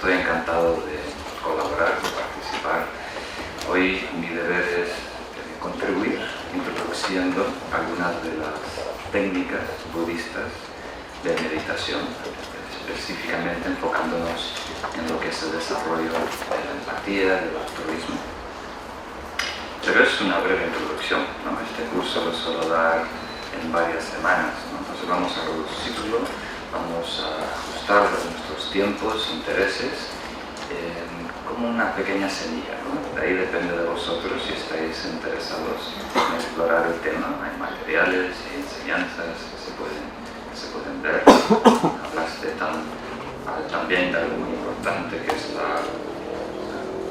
estoy encantado de colaborar, de participar. Hoy mi deber es contribuir introduciendo algunas de las técnicas budistas de meditación, específicamente enfocándonos en lo que es el desarrollo de la empatía, del altruismo. Pero es una breve introducción, ¿no? Este curso lo suelo dar en varias semanas, ¿no? Entonces vamos a reducirlo, vamos a ajustar nuestros tiempos, intereses, como una pequeña semilla, ¿no? De ahí depende de vosotros si estáis interesados en explorar el tema. Hay materiales y enseñanzas que se pueden ver. Hablaste también de algo muy importante que es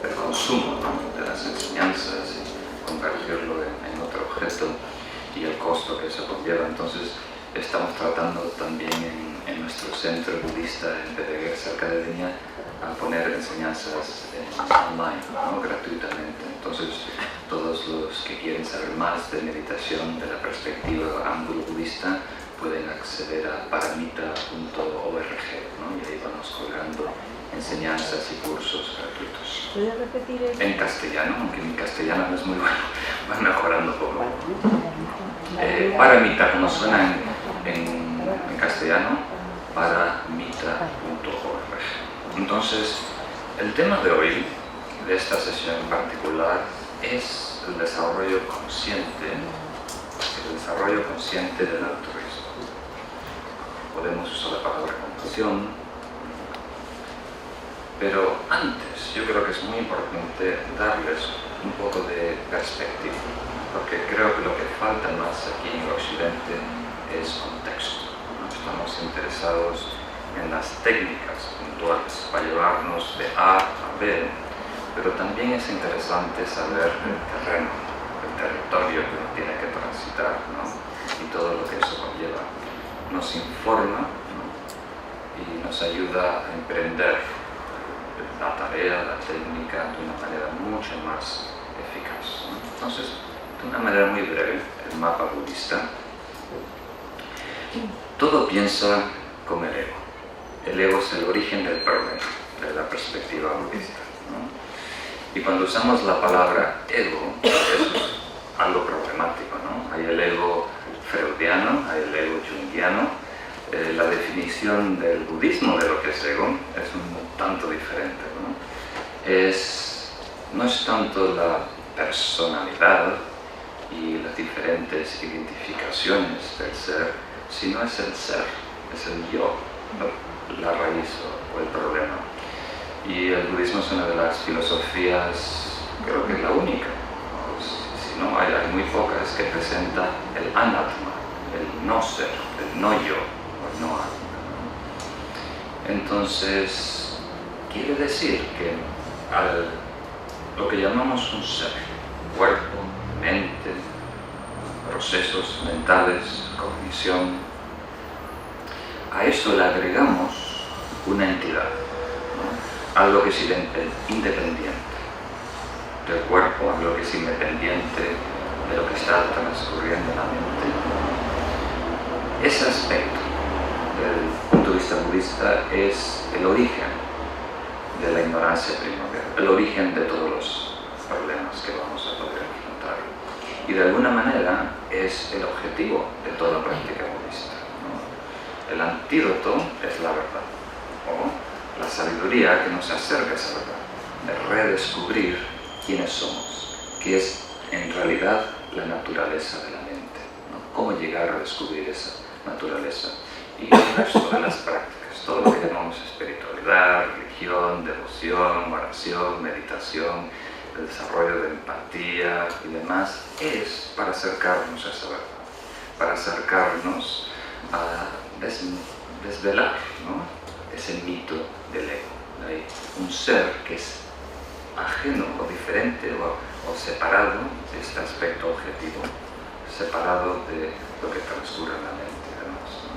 el consumo, ¿no? De las enseñanzas y convertirlo en otro objeto y el costo que eso conlleva. Entonces estamos tratando también en nuestro centro budista en Pedreguer, cerca de Viña, a poner enseñanzas online, ¿no? Gratuitamente. Entonces todos los que quieren saber más de meditación de la perspectiva ángulo budista pueden acceder a paramita.org, ¿no? Y ahí vamos colgando enseñanzas y cursos gratuitos. ¿Puedes repetir eso? En castellano, aunque mi castellano no es muy bueno, va mejorando poco. Paramita, como suena en castellano, paramita.org. Entonces, el tema de hoy, de esta sesión en particular, es el desarrollo consciente del altruismo. Podemos usar la palabra compasión, pero antes yo creo que es muy importante darles un poco de perspectiva, porque creo que lo que falta más aquí en Occidente es contexto, ¿no? Estamos interesados en las técnicas puntuales para llevarnos de A a B, pero también es interesante saber el terreno, el territorio que uno tiene que transitar, ¿no? Y todo lo que eso conlleva. Nos informa, ¿no? Y nos ayuda a emprender la tarea, la técnica de una manera mucho más eficaz, ¿no? Entonces, de una manera muy breve, el mapa budista, todo piensa como el ego. El ego es el origen del problema, de la perspectiva budista, ¿no? Y cuando usamos la palabra ego, eso es algo problemático, ¿no? Hay el ego freudiano, hay el ego junguiano. La definición del budismo de lo que es ego es un tanto diferente, ¿no? No es tanto la personalidad y las diferentes identificaciones del ser, sino es el ser, es el yo, la raíz o el problema. Y el budismo es una de las filosofías, creo que es la única, ¿no? Si no, hay muy pocas que presenta el anatma, el no ser, el no yo, o el no atma, ¿no? Entonces, quiere decir que lo que llamamos un ser, cuerpo, mente, procesos mentales, cognición, a eso le agregamos una entidad, ¿no? Algo que es independiente del cuerpo, algo que es independiente de lo que está transcurriendo en la mente. Ese aspecto, desde el punto de vista budista, es el origen de la ignorancia primordial, el origen de todos los problemas que vamos a poder enfrentar. Y de alguna manera es el objetivo de toda práctica budista, ¿no? El antídoto es la verdad, o la sabiduría que nos acerca a esa verdad, de redescubrir quiénes somos, qué es en realidad la naturaleza de la mente, ¿no? Cómo llegar a descubrir esa naturaleza. Y el resto de las prácticas, todo lo que llamamos espiritualidad, religión, devoción, oración, meditación, el desarrollo de empatía y demás, es para acercarnos a esa verdad, para acercarnos a desvelar, ¿no? Ese mito del ego. Hay un ser que es ajeno o diferente o separado de este aspecto objetivo, separado de lo que transcurre en la mente, además, ¿no?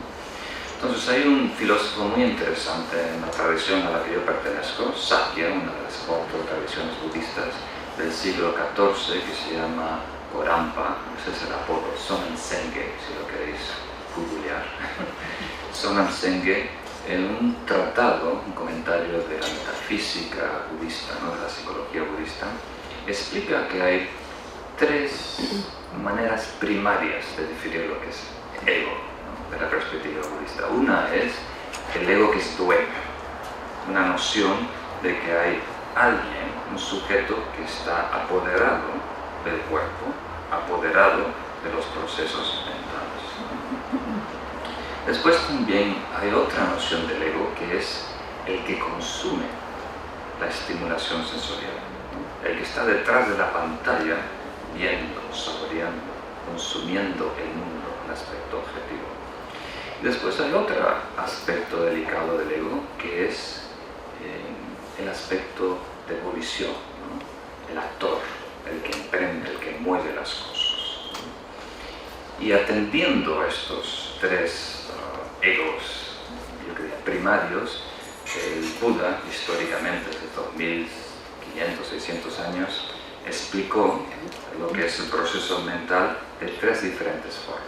Entonces hay un filósofo muy interesante en la tradición a la que yo pertenezco, Sakya, una de las 4 tradiciones budistas del siglo XIV, que se llama Gorampa, ese es el apodo, Somen Senge, si lo queréis googlear. Somen Senge en un tratado, un comentario de la metafísica budista, ¿no?, de la psicología budista, explica que hay tres maneras primarias de definir lo que es ego, ¿no?, de la perspectiva budista. Una es el ego que es dueño, una noción de que hay alguien, un sujeto que está apoderado del cuerpo, apoderado de los procesos mentales. Después también hay otra noción del ego que es el que consume la estimulación sensorial, ¿no?, el que está detrás de la pantalla viendo, saboreando, consumiendo el mundo, el aspecto objetivo. Y después hay otro aspecto delicado del ego que es el aspecto de volición, ¿no?, el actor, el que emprende, el que mueve las cosas, ¿no? Y atendiendo a estos tres egos, yo creo, primarios, el Buda, históricamente, desde 2500, 600 años, explicó lo que es el proceso mental de tres diferentes formas,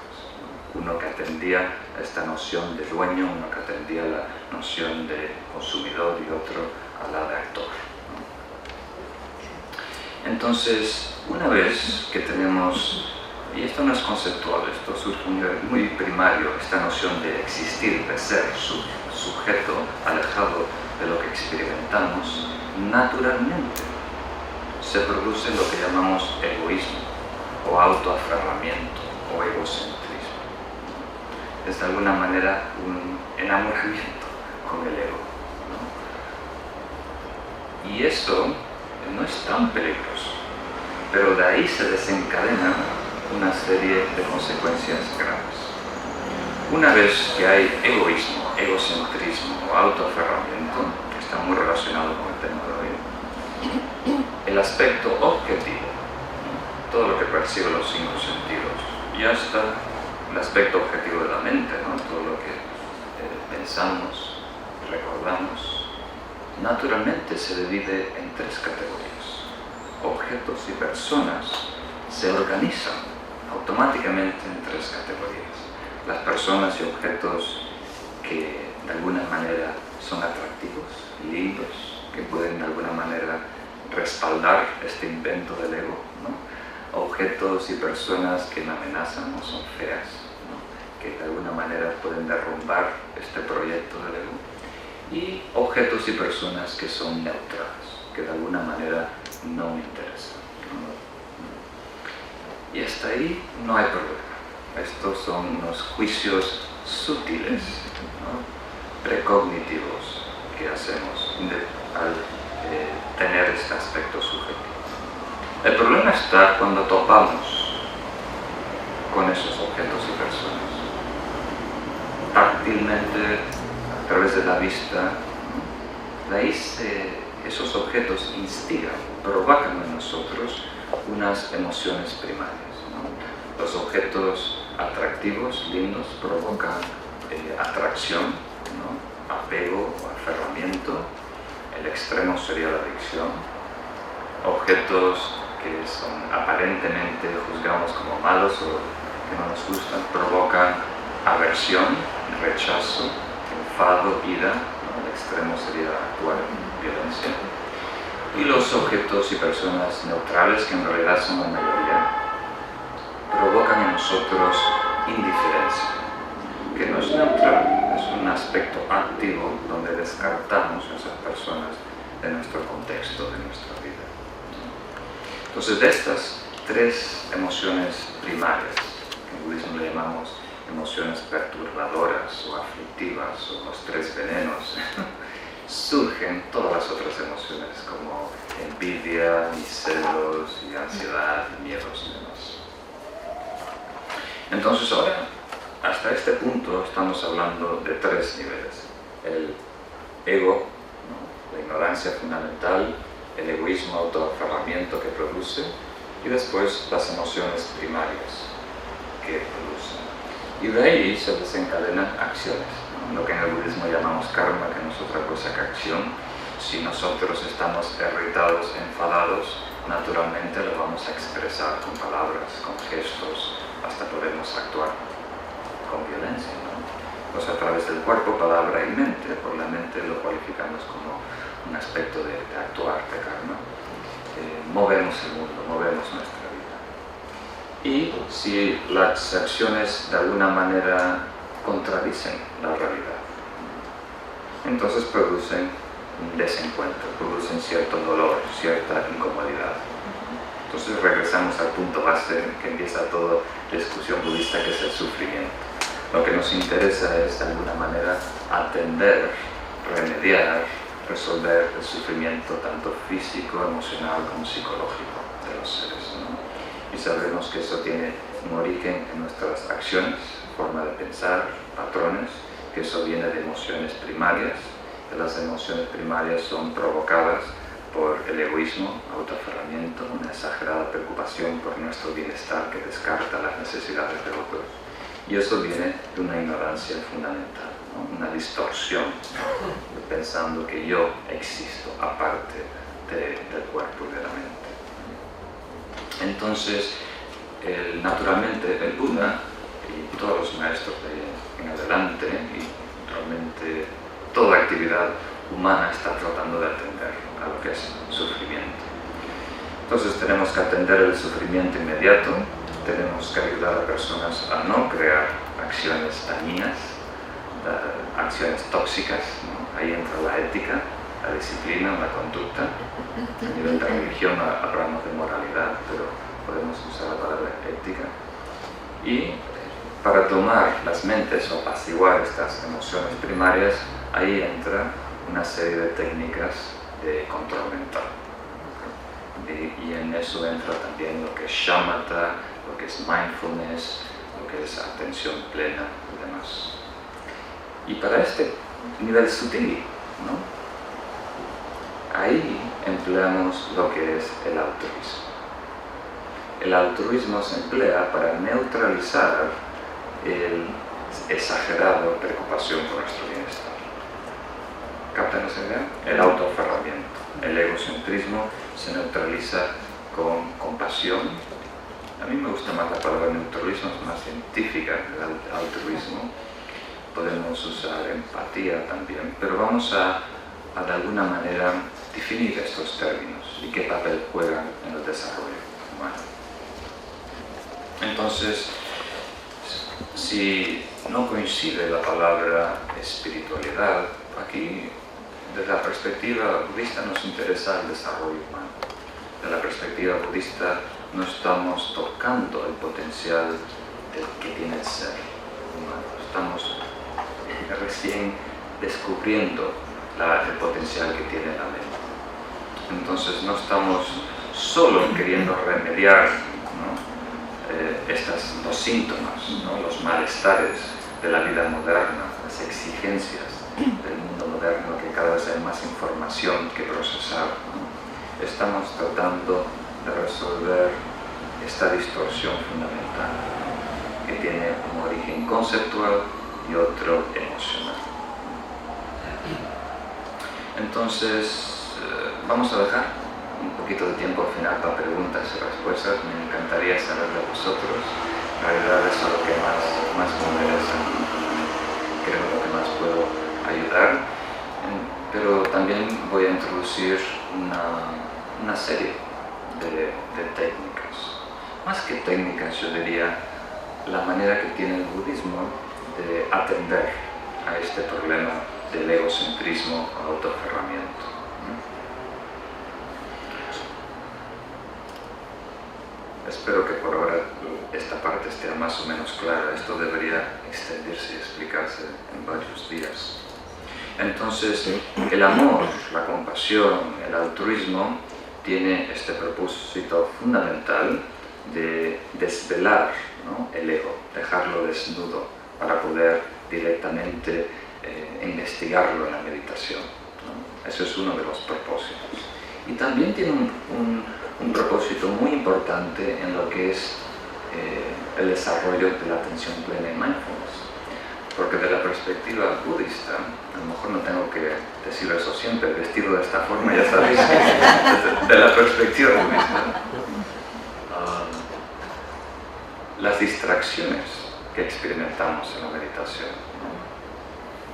¿no? Uno que atendía a esta noción de dueño, uno que atendía a la noción de consumidor y otro a la de actor, ¿no? Entonces, una vez que tenemos, y esto no es conceptual, esto surge a un nivel muy primario, esta noción de existir, de ser sujeto, alejado de lo que experimentamos, naturalmente se produce lo que llamamos egoísmo, o autoaferramiento, o egocentrismo. Es de alguna manera un enamoramiento con el ego, ¿no? Y eso no es tan peligroso, pero de ahí se desencadena una serie de consecuencias graves. Una vez que hay egoísmo, egocentrismo o autoaferramiento, que está muy relacionado con el tema de hoy, el aspecto objetivo, todo lo que percibe los 5 sentidos, y hasta el aspecto objetivo de la mente, ¿no?, todo lo que pensamos, recordamos, naturalmente se divide en 3 categorías. Objetos y personas se organizan automáticamente en 3 categorías. Las personas y objetos que de alguna manera son atractivos, lindos, que pueden de alguna manera respaldar este invento del ego, ¿no? Objetos y personas que me amenazan o son feas, ¿no?, que de alguna manera pueden derrumbar este proyecto del ego. Y objetos y personas que son neutrales, que de alguna manera no me interesan, ¿no? Y hasta ahí no hay problema. Estos son unos juicios sutiles, ¿no?, precognitivos que hacemos al tener este aspecto subjetivo. El problema está cuando topamos con esos objetos y personas. Táctilmente, a través de la vista, ¿no?, de ahí esos objetos instigan, provocan en nosotros unas emociones primarias, ¿no? Los objetos atractivos, lindos, provocan atracción, ¿no?, apego o aferramiento. El extremo sería la adicción. Objetos que son aparentemente juzgamos como malos o que no nos gustan provocan aversión, rechazo, enfado, ira, ¿no? El extremo sería actuar en violencia. Y los objetos y personas neutrales, que en realidad son la mayoría, provocan en nosotros indiferencia, que no es neutral, es un aspecto activo donde descartamos a esas personas de nuestro contexto, de nuestra vida. Entonces, de estas 3 emociones primarias, que en budismo le llamamos emociones perturbadoras o aflictivas, o los 3 venenos, surgen todas las otras emociones como envidia, y celos, y ansiedad, y miedos y demás. Entonces ahora, hasta este punto, estamos hablando de 3 niveles. El ego, ¿no?, la ignorancia fundamental, el egoísmo, autoaferramiento que produce, y después las emociones primarias que producen. Y de ahí se desencadenan acciones, ¿no?, lo que en el budismo llamamos karma, que no es otra cosa que acción. Si nosotros estamos irritados, enfadados, naturalmente lo vamos a expresar con palabras, con gestos, hasta podemos actuar con violencia, ¿no? pues a través del cuerpo, palabra y mente. Por la mente lo cualificamos como un aspecto de actuar, de karma. Movemos el mundo, movemos nuestra vida. Y si las acciones de alguna manera contradicen la realidad, entonces producen un desencuentro, producen cierto dolor, cierta incomodidad. Entonces regresamos al punto base que empieza toda la discusión budista, que es el sufrimiento. Lo que nos interesa es de alguna manera atender, remediar, resolver el sufrimiento tanto físico, emocional como psicológico de los seres, ¿no? Y sabemos que eso tiene un origen en nuestras acciones, forma de pensar, patrones, que eso viene de emociones primarias. Las emociones primarias son provocadas por el egoísmo, autoaferramiento, una exagerada preocupación por nuestro bienestar que descarta las necesidades de otros. Y eso viene de una ignorancia fundamental, ¿no? Una distorsión, ¿no? Pensando que yo existo aparte del cuerpo y de la mente. Entonces, naturalmente, el Buda y todos los maestros de ahí en adelante, y realmente toda actividad humana está tratando de atender a lo que es sufrimiento. Entonces tenemos que atender el sufrimiento inmediato, tenemos que ayudar a personas a no crear acciones dañinas, acciones tóxicas, ¿no? Ahí entra la ética, la disciplina, la conducta. A nivel de religión hablamos de moralidad, pero podemos usar la palabra ética. Y para tomar las mentes o apaciguar estas emociones primarias, ahí entra una serie de técnicas de control mental. Y en eso entra también lo que es shamatha, lo que es mindfulness, lo que es atención plena y demás. Y para este nivel sutil, ¿no? Ahí empleamos lo que es el altruismo. El altruismo se emplea para neutralizar el exagerado preocupación por nuestro bienestar. ¿Captan esa idea? El autoaferramiento, el egocentrismo se neutraliza con compasión. A mí me gusta más la palabra neutralismo, es más científica, el altruismo. Podemos usar empatía también, pero vamos a de alguna manera definir estos términos y qué papel juegan en el desarrollo humano. Entonces, si no coincide la palabra espiritualidad, aquí desde la perspectiva budista nos interesa el desarrollo humano. Desde la perspectiva budista no estamos tocando el potencial que tiene el ser humano. Estamos recién descubriendo el potencial que tiene la mente. Entonces no estamos solo queriendo remediar, ¿no? Los síntomas, ¿no? Los malestares de la vida moderna, las exigencias del mundo moderno, que cada vez hay más información que procesar, ¿no? Estamos tratando de resolver esta distorsión fundamental, ¿no? Que tiene un origen conceptual y otro emocional. Entonces, vamos a dejar un poquito de tiempo al final para preguntas y respuestas. Me encantaría saber de vosotros. La verdad es lo que más me interesa. Creo lo que más puedo ayudar. Pero también voy a introducir una serie de técnicas. Más que técnicas, yo diría la manera que tiene el budismo de atender a este problema del egocentrismo o autoaferramiento. Espero que por ahora esta parte esté más o menos clara. Esto debería extenderse y explicarse en varios días. Entonces, el amor, la compasión, el altruismo tiene este propósito fundamental de desvelar, ¿no? El ego, dejarlo desnudo para poder directamente investigarlo en la meditación, ¿no? Ese es uno de los propósitos. Y también tiene un propósito muy importante en lo que es el desarrollo de la atención plena y mindfulness. Porque de la perspectiva budista, a lo mejor no tengo que decir eso siempre, vestido de esta forma, ya sabéis, de la perspectiva budista, las distracciones que experimentamos en la meditación, ¿no?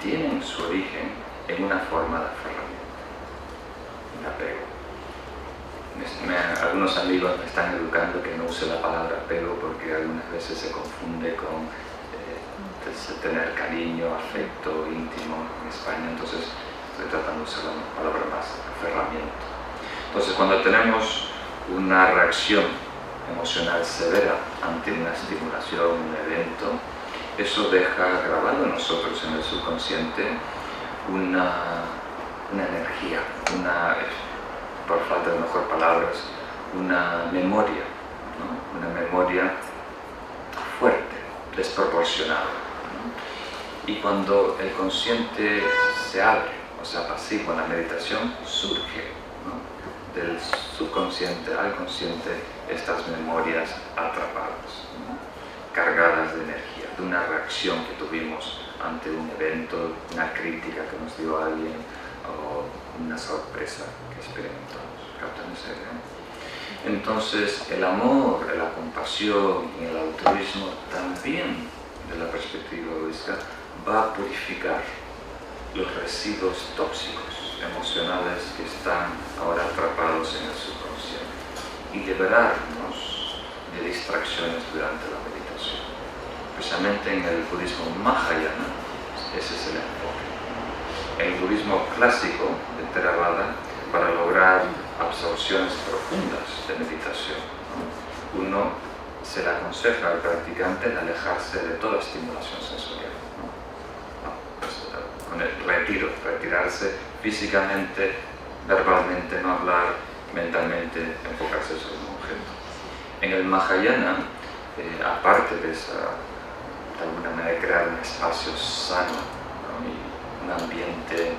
tienen su origen en una forma de aferramiento, un apego. Algunos amigos me están educando que no use la palabra apego porque algunas veces se confunde con tener cariño, afecto íntimo en España, entonces estoy tratando de usar la palabra más, aferramiento. Entonces, cuando tenemos una reacción emocional severa ante una estimulación, un evento, eso deja grabado en nosotros, en el subconsciente, una energía, por falta de mejor palabras, una memoria, ¿no? Una memoria fuerte, desproporcionada, ¿no? Y cuando el consciente se abre, o se apacigua en la meditación, surge, ¿no?, del subconsciente al consciente estas memorias atrapadas, ¿no?, cargadas de energía, de una reacción que tuvimos ante un evento, una crítica que nos dio alguien o una sorpresa que experimentamos. ¿Captan esa idea? Entonces, el amor, la compasión y el altruismo también, de la perspectiva budista, va a purificar los residuos tóxicos emocionales que están ahora atrapados en el subconsciente y liberarnos de distracciones durante la meditación. Precisamente en el budismo Mahayana, ese es el enfoque. En el budismo clásico de Theravada, para lograr absorciones profundas de meditación, ¿no?, uno se le aconseja al practicante de alejarse de toda estimulación sensorial, ¿no? Con el retirarse físicamente, verbalmente, no hablar, mentalmente, enfocarse sobre un objeto. En el Mahayana, aparte de alguna manera crear un espacio sano, ¿no?, y un ambiente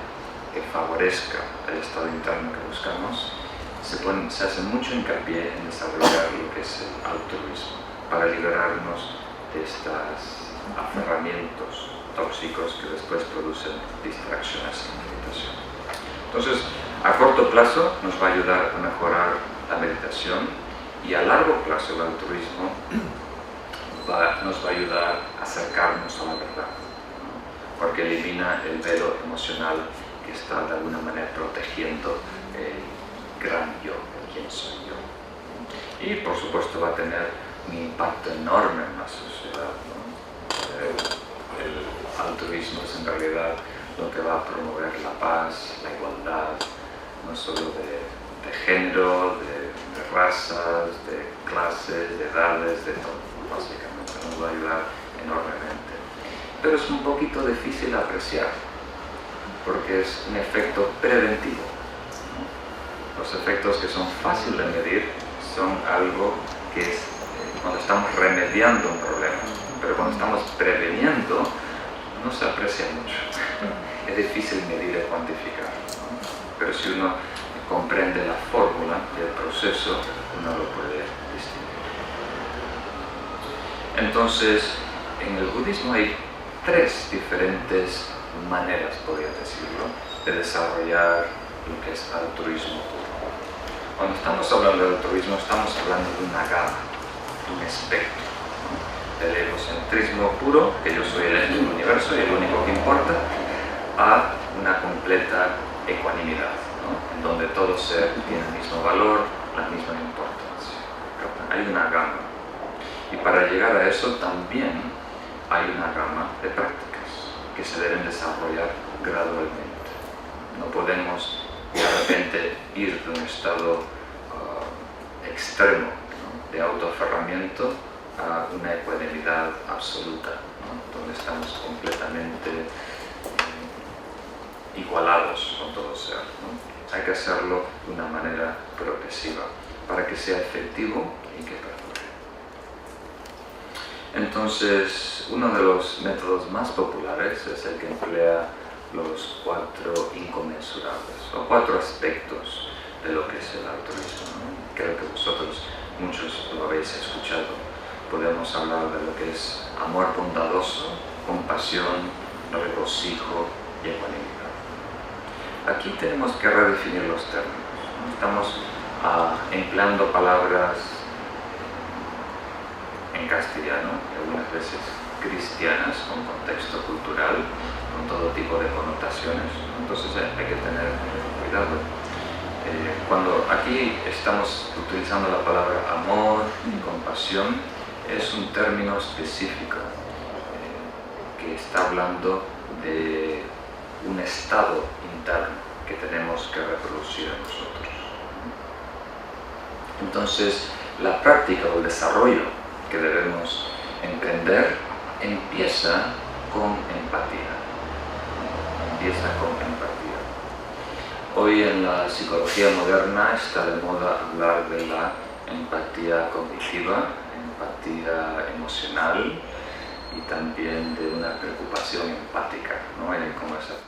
que favorezca el estado interno que buscamos, se hace mucho hincapié en desarrollar lo que es el altruismo para liberarnos de estos aferramientos tóxicos que después producen distracciones en la meditación. Entonces, a corto plazo nos va a ayudar a mejorar la meditación y a largo plazo el altruismo nos va a ayudar a acercarnos a la verdad, ¿no?, porque elimina el velo emocional que está de alguna manera protegiendo el gran yo, el quién soy yo. Y por supuesto va a tener un impacto enorme en la sociedad, ¿no? El altruismo es en realidad lo que va a promover la paz, la igualdad, no solo de género, de razas, de clases, de edades, de todo, básicamente, nos va a ayudar enormemente. Pero es un poquito difícil de apreciar, porque es un efecto preventivo, ¿no? Los efectos que son fáciles de medir son algo que es cuando estamos remediando un problema, pero cuando estamos preveniendo no se aprecia mucho. Es difícil medir y cuantificar, ¿no? Pero si uno comprende la fórmula y el proceso, uno lo puede distinguir. Entonces, en el budismo hay 3 diferentes maneras, podría decirlo, de desarrollar lo que es altruismo puro. Cuando estamos hablando de altruismo, estamos hablando de una gama, de un espectro, ¿no?, del egocentrismo puro, que yo soy el ente del universo y el único que importa, a una completa ecuanimidad, ¿no?, en donde todo ser tiene el mismo valor, la misma importancia. Hay una gama. Y para llegar a eso también hay una gama de prácticas que se deben desarrollar gradualmente. No podemos de repente ir de un estado extremo, ¿no?, de autoaferramiento a una ecuanimidad absoluta, ¿no?, donde estamos completamente igualados con todo ser, ¿no? Hay que hacerlo de una manera progresiva para que sea efectivo y que perdure. Entonces, uno de los métodos más populares es el que emplea los 4 inconmensurables, o 4 aspectos de lo que es el altruismo, ¿no? Creo que vosotros, muchos lo habéis escuchado. Podemos hablar de lo que es amor bondadoso, compasión, regocijo y ecuanimidad. Aquí tenemos que redefinir los términos, ¿no? Estamos empleando palabras en castellano, y algunas veces cristianas, con contexto cultural, con todo tipo de connotaciones, ¿no? Entonces hay que tener cuidado. Cuando aquí estamos utilizando la palabra amor y compasión, es un término específico que está hablando de un estado interno que tenemos que reproducir en nosotros. Entonces, la práctica o el desarrollo que debemos emprender empieza con empatía. Hoy en la psicología moderna está de moda hablar de la empatía cognitiva, empatía emocional y también de una preocupación empática, ¿no?, en el conversatorio.